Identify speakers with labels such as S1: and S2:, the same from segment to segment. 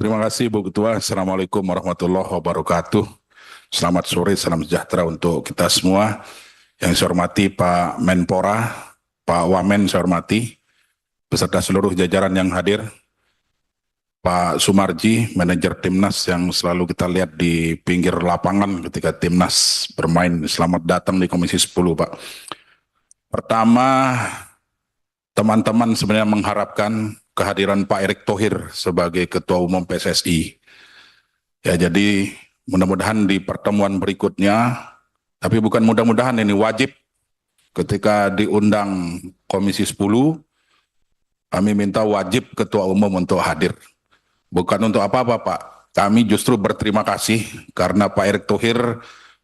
S1: Terima kasih Bu Ketua. Assalamualaikum warahmatullahi wabarakatuh. Selamat sore, salam sejahtera untuk kita semua. Yang saya hormati Pak Menpora, Pak Wamen saya hormati, beserta seluruh jajaran yang hadir, Pak Sumarji, manajer Timnas yang selalu kita lihat di pinggir lapangan ketika Timnas bermain. Selamat datang di Komisi 10, Pak. Pertama, teman-teman sebenarnya mengharapkan kehadiran Pak Erick Thohir sebagai Ketua Umum PSSI. Ya, jadi mudah-mudahan di pertemuan berikutnya, tapi bukan mudah-mudahan, ini wajib ketika diundang Komisi 10, kami minta wajib Ketua Umum untuk hadir. Bukan untuk apa-apa, Pak. Kami justru berterima kasih karena Pak Erick Thohir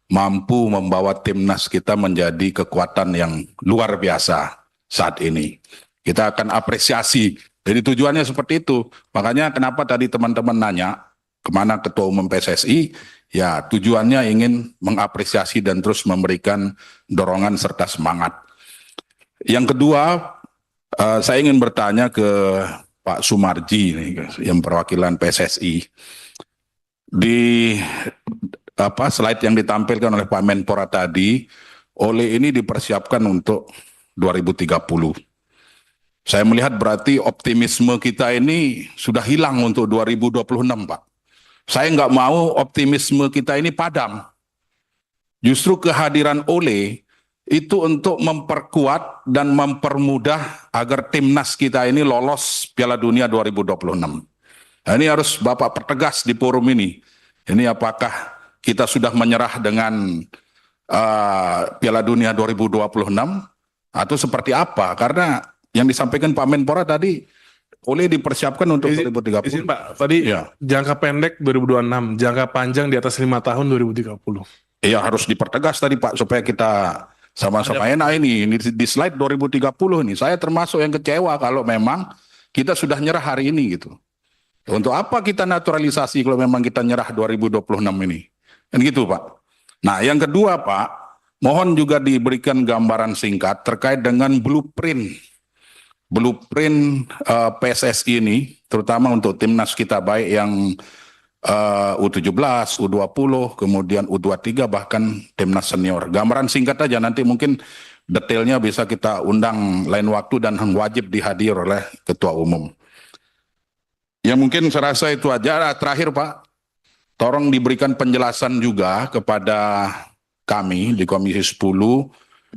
S1: mampu membawa timnas kita menjadi kekuatan yang luar biasa saat ini. Kita akan apresiasi. Jadi tujuannya seperti itu. Makanya kenapa tadi teman-teman nanya kemana Ketua Umum PSSI, ya tujuannya ingin mengapresiasi dan terus memberikan dorongan serta semangat. Yang kedua, saya ingin bertanya ke Pak Sumarji yang perwakilan PSSI. Di slide yang ditampilkan oleh Pak Menpora tadi, oleh ini dipersiapkan untuk 2030. Saya melihat berarti optimisme kita ini sudah hilang untuk 2026, Pak. Saya nggak mau optimisme kita ini padam. Justru kehadiran Ole itu untuk memperkuat dan mempermudah agar timnas kita ini lolos Piala Dunia 2026. Nah, ini harus Bapak pertegas di forum ini. Ini apakah kita sudah menyerah dengan Piala Dunia 2026 atau seperti apa? Karena yang disampaikan Pak Menpora tadi, Ole dipersiapkan untuk 2030.
S2: Izin Pak, tadi
S1: ya,
S2: jangka pendek 2026, jangka panjang di atas 5 tahun 2030.
S1: Iya, harus dipertegas tadi Pak, supaya kita sama-sama enak ini. Ini di slide 2030 nih, saya termasuk yang kecewa kalau memang kita sudah nyerah hari ini gitu. Untuk apa kita naturalisasi kalau memang kita nyerah 2026 ini? Kan gitu Pak. Nah yang kedua Pak, mohon juga diberikan gambaran singkat terkait dengan blueprint PSSI ini, terutama untuk timnas kita baik yang U17, U20, kemudian U23, bahkan timnas senior. Gambaran singkat aja, nanti mungkin detailnya bisa kita undang lain waktu dan wajib dihadir oleh Ketua Umum. Ya mungkin saya rasa itu aja. Terakhir Pak, tolong diberikan penjelasan juga kepada kami di Komisi 10.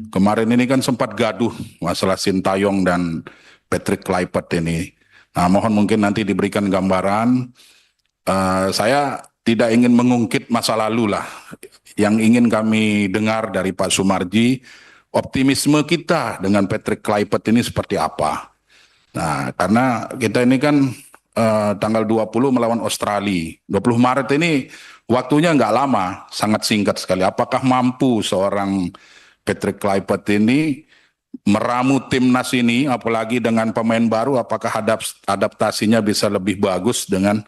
S1: Kemarin ini kan sempat gaduh masalah Sintayong dan Patrick Kluivert ini. Nah, mohon mungkin nanti diberikan gambaran. Saya tidak ingin mengungkit masa lalu lah. Yang ingin kami dengar dari Pak Sumarji, optimisme kita dengan Patrick Kluivert ini seperti apa. Nah, karena kita ini kan tanggal 20 melawan Australia. 20 Maret ini waktunya nggak lama, sangat singkat sekali. Apakah mampu seorang Patrick Kluivert ini meramu timnas ini, apalagi dengan pemain baru, apakah adaptasinya bisa lebih bagus dengan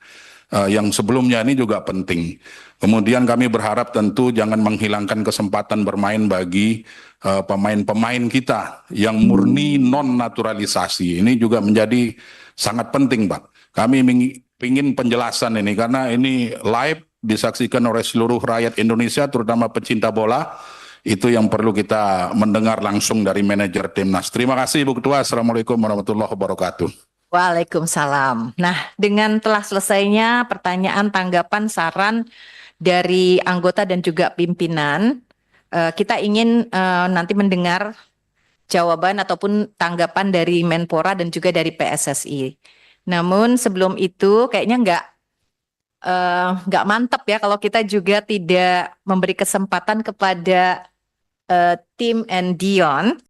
S1: yang sebelumnya, ini juga penting. Kemudian kami berharap tentu jangan menghilangkan kesempatan bermain bagi pemain-pemain kita yang murni non-naturalisasi. Ini juga menjadi sangat penting, Pak. Kami ingin penjelasan ini, karena ini live disaksikan oleh seluruh rakyat Indonesia, terutama pecinta bola. Itu yang perlu kita mendengar langsung dari manajer timnas. Terima kasih Bu Ketua. Assalamualaikum warahmatullahi wabarakatuh.
S3: Waalaikumsalam. Nah, dengan telah selesainya pertanyaan, tanggapan, saran dari anggota dan juga pimpinan, kita ingin nanti mendengar jawaban ataupun tanggapan dari Menpora dan juga dari PSSI. Namun sebelum itu kayaknya nggak mantap ya kalau kita juga tidak memberi kesempatan kepada Tim and Dion